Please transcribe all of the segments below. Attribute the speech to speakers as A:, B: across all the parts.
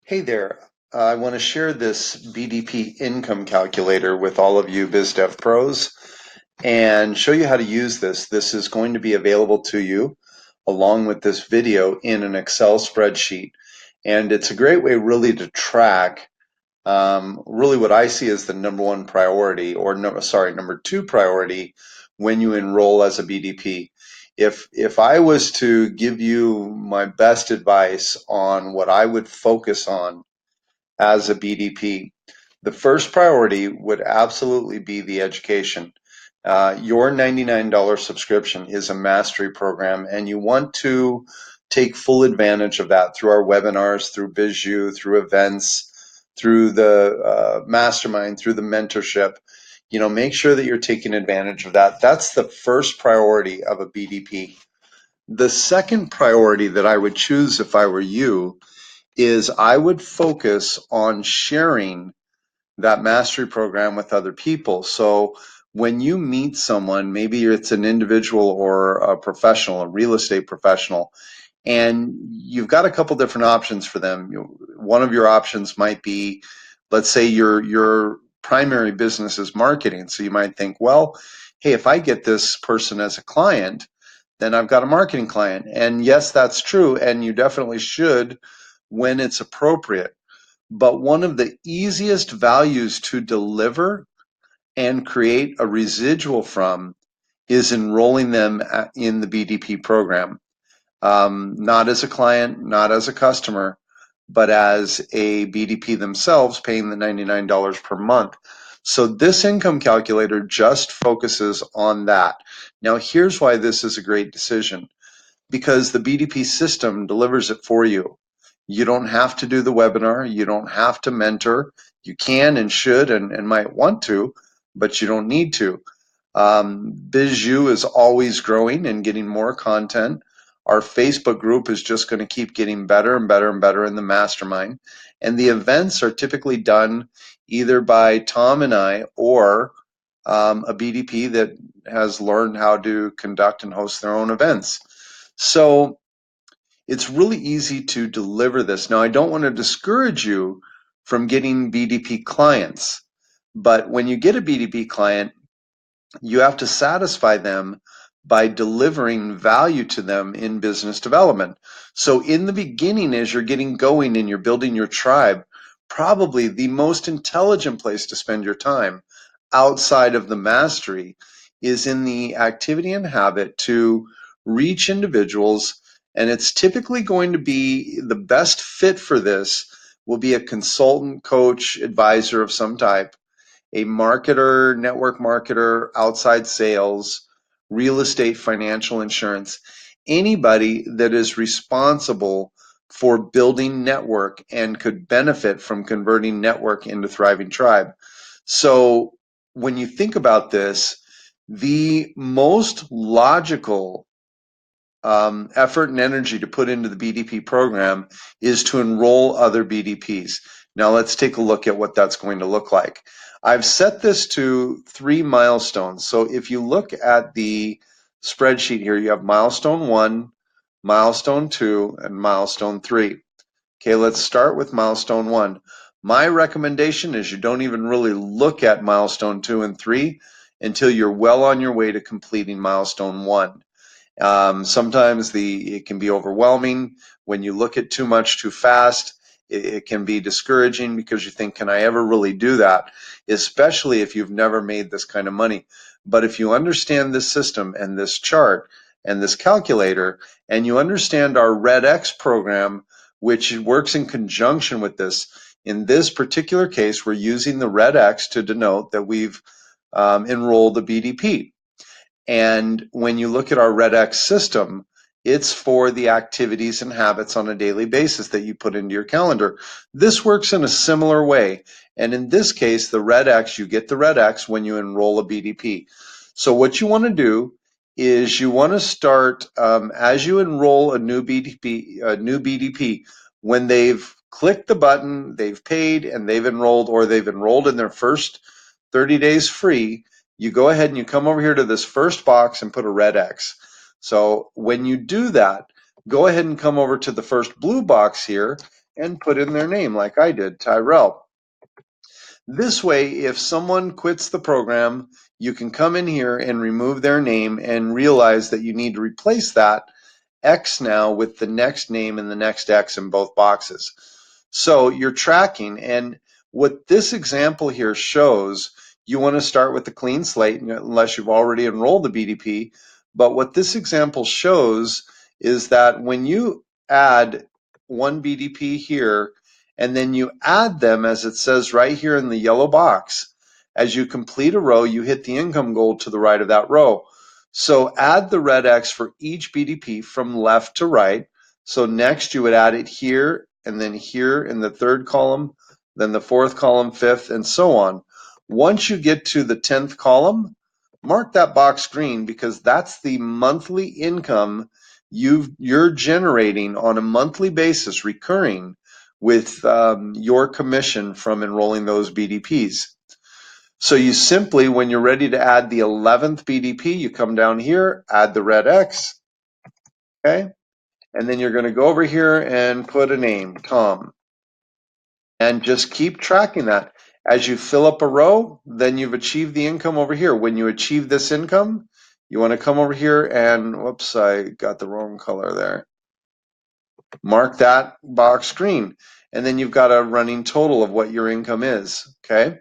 A: Hey there. I want to share this BDP income calculator with all of you BizDev pros and show you how to use this. This is going to be available to you along with this video in an Excel spreadsheet. And it's a great way really to track really what I see as the number one priority, or no, sorry, number two priority when you enroll as a BDP. If I was to give you my best advice on what I would focus on as a BDP, the first priority would absolutely be the education. Your $99 subscription is a mastery program, and you want to take full advantage of that through our webinars, through BizU, through events, through the mastermind, through the mentorship. Make sure that you're taking advantage of that. That's the first priority of a BDP. The second priority that I would choose if I were you is I would focus on sharing that mastery program with other people. So when you meet someone, maybe it's an individual or a professional, a real estate professional, and you've got a couple different options for them. One of your options might be, let's say your primary business is marketing. So you might think, well, hey, if I get this person as a client, then I've got a marketing client. And yes, that's true. And you definitely should when it's appropriate. But one of the easiest values to deliver and create a residual from is enrolling them in the BDP program. Not as a client, not as a customer, but as a BDP themselves paying the $99 per month. So this income calculator just focuses on that. Now, here's why this is a great decision, because the BDP system delivers it for you. You don't have to do the webinar. You don't have to mentor. You can and should and might want to, but you don't need to. BizU is always growing and getting more content. Our Facebook group is just going to keep getting better and better and better in the mastermind. And the events are typically done either by Tom and I or a BDP that has learned how to conduct and host their own events. So it's really easy to deliver this. Now, I don't want to discourage you from getting BDP clients, but when you get a BDP client, you have to satisfy them by delivering value to them in business development. So in the beginning, as you're getting going and you're building your tribe, probably the most intelligent place to spend your time outside of the mastery is in the activity and habit to reach individuals. And it's typically going to be the best fit for this will be a consultant, coach, advisor of some type, a marketer, network marketer, outside sales, real estate, financial, insurance, anybody that is responsible for building network and could benefit from converting network into thriving tribe. So when you think about this, the most logical effort and energy to put into the BDP program is to enroll other BDPs. Now let's take a look at what that's going to look like. I've set this to 3 milestones. So if you look at the spreadsheet here, you have milestone 1, milestone 2, and milestone 3. Okay, let's start with milestone 1. My recommendation is you don't even really look at milestone 2 and 3 until you're well on your way to completing milestone 1. Sometimes it can be overwhelming when you look at too much too fast. It can be discouraging because you think, can I ever really do that? Especially if you've never made this kind of money. But if you understand this system and this chart and this calculator, and you understand our Red X program, which works in conjunction with this, in this particular case, we're using the Red X to denote that we've enrolled the BDP. And when you look at our Red X system, it's for the activities and habits on a daily basis that you put into your calendar. This works in a similar way. And in this case, the Red X, you get the Red X when you enroll a BDP. So what you want to do is you want to start as you enroll a new BDP, when they've clicked the button, they've paid, and they've enrolled, or they've enrolled in their first 30 days free, you go ahead and you come over here to this first box and put a red X. So when you do that, go ahead and come over to the first blue box here and put in their name like I did, Tyrell. This way, if someone quits the program, you can come in here and remove their name and realize that you need to replace that X now with the next name and the next X in both boxes. So you're tracking, and what this example here shows, you want to start with a clean slate unless you've already enrolled the BDP. But what this example shows is that when you add one BDP here, and then you add them as it says right here in the yellow box, as you complete a row, you hit the income goal to the right of that row. So add the red X for each BDP from left to right. So next you would add it here and then here in the third column, then the fourth column, fifth, and so on. Once you get to the 10th column, mark that box green because that's the monthly income you're generating on a monthly basis, recurring with your commission from enrolling those BDPs. So you simply, when you're ready to add the 11th BDP, you come down here, add the red X, okay? And then you're going to go over here and put a name, Tom, and just keep tracking that. As you fill up a row, then you've achieved the income over here. When you achieve this income, you want to come over here and, whoops, I got the wrong color there. Mark that box green. And then you've got a running total of what your income is, okay?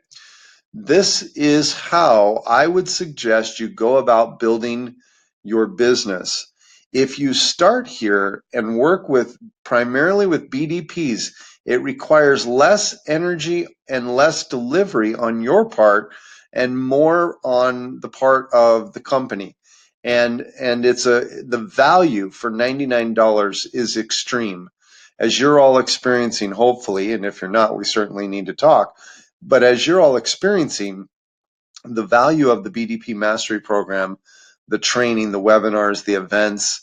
A: This is how I would suggest you go about building your business. If you start here and work with primarily with BDPs, it requires less energy and less delivery on your part and more on the part of the company. And the value for $99 is extreme. As you're all experiencing, hopefully, and if you're not, we certainly need to talk. But as you're all experiencing, the value of the BDP Mastery Program, the training, the webinars, the events,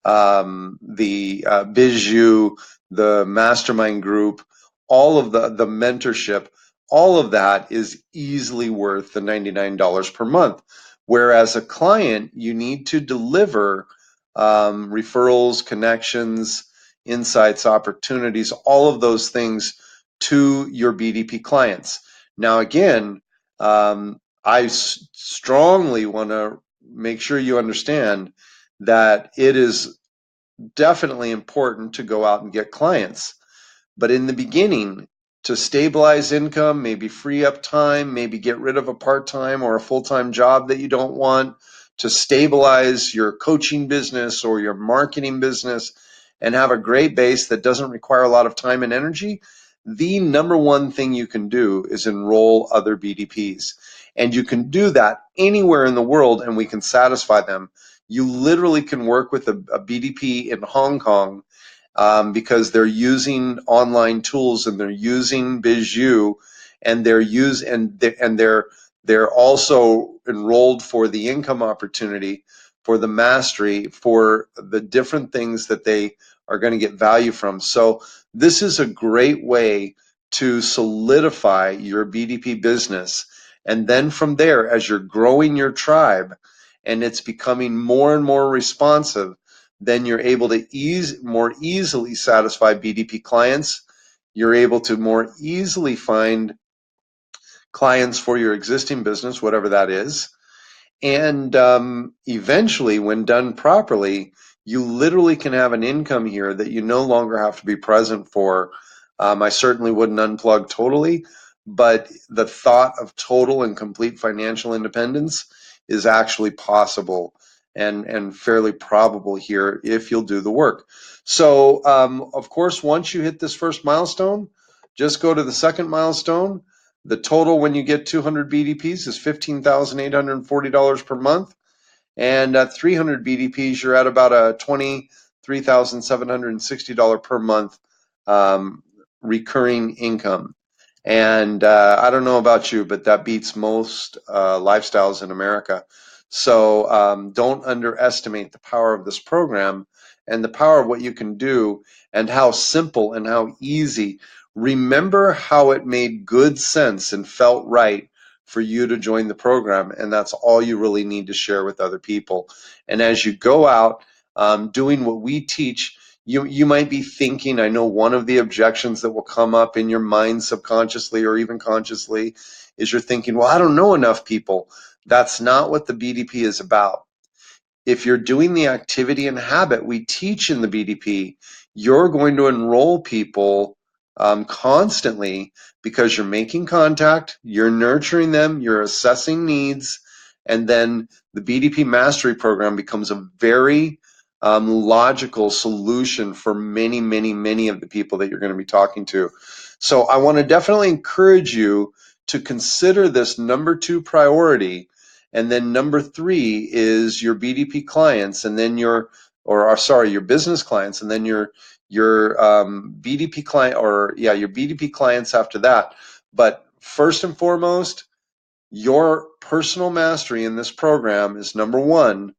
A: the Bizju, the mastermind group, all of the mentorship, all of that is easily worth the $99 per month. Whereas a client, you need to deliver referrals, connections, insights, opportunities, all of those things to your BDP clients. Now, again, I strongly want to make sure you understand that it is definitely important to go out and get clients. But in the beginning, to stabilize income, maybe free up time, maybe get rid of a part-time or a full-time job that you don't want, to stabilize your coaching business or your marketing business and have a great base that doesn't require a lot of time and energy, the number one thing you can do is enroll other BDPs. And you can do that anywhere in the world and we can satisfy them. You literally can work with a BDP in Hong Kong because they're using online tools and they're using BizU, and they're also enrolled for the income opportunity, for the mastery, for the different things that they are going to get value from. So this is a great way to solidify your BDP business. And then from there, as you're growing your tribe and it's becoming more and more responsive, then you're able to more easily satisfy BDP clients. You're able to more easily find clients for your existing business, whatever that is. And eventually, when done properly, you literally can have an income here that you no longer have to be present for. I certainly wouldn't unplug totally, but the thought of total and complete financial independence is actually possible and fairly probable here if you'll do the work. So, of course, once you hit this first milestone, just go to the second milestone. The total when you get 200 BDPs is $15,840 per month. And at 300 BDPs, you're at about a $23,760 per month recurring income. And I don't know about you, but that beats most lifestyles in America. So don't underestimate the power of this program and the power of what you can do and how simple and how easy. Remember how it made good sense and felt right for you to join the program, and that's all you really need to share with other people. And as you go out doing what we teach, You might be thinking, I know one of the objections that will come up in your mind subconsciously or even consciously is you're thinking, well, I don't know enough people. That's not what the BDP is about. If you're doing the activity and habit we teach in the BDP, you're going to enroll people constantly because you're making contact, you're nurturing them, you're assessing needs, and then the BDP Mastery Program becomes a very logical solution for many, many, many of the people that you're going to be talking to. So I want to definitely encourage you to consider this number 2 priority, and then number 3 is your BDP clients, and then your business clients, and then your BDP client, or yeah, your BDP clients after that. But first and foremost, your personal mastery in this program is number 1,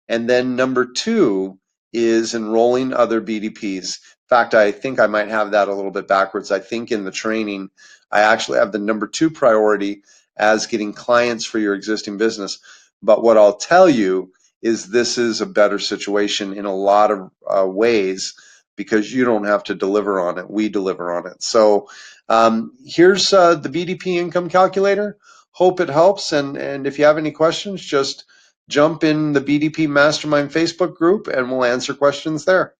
A: and then number 2 is enrolling other BDPs. In fact, I think I might have that a little bit backwards. I think in the training, I actually have the number 2 priority as getting clients for your existing business. But what I'll tell you is this is a better situation in a lot of ways because you don't have to deliver on it. We deliver on it. So here's the BDP income calculator. Hope it helps. And if you have any questions, just jump in the BDP Mastermind Facebook group and we'll answer questions there.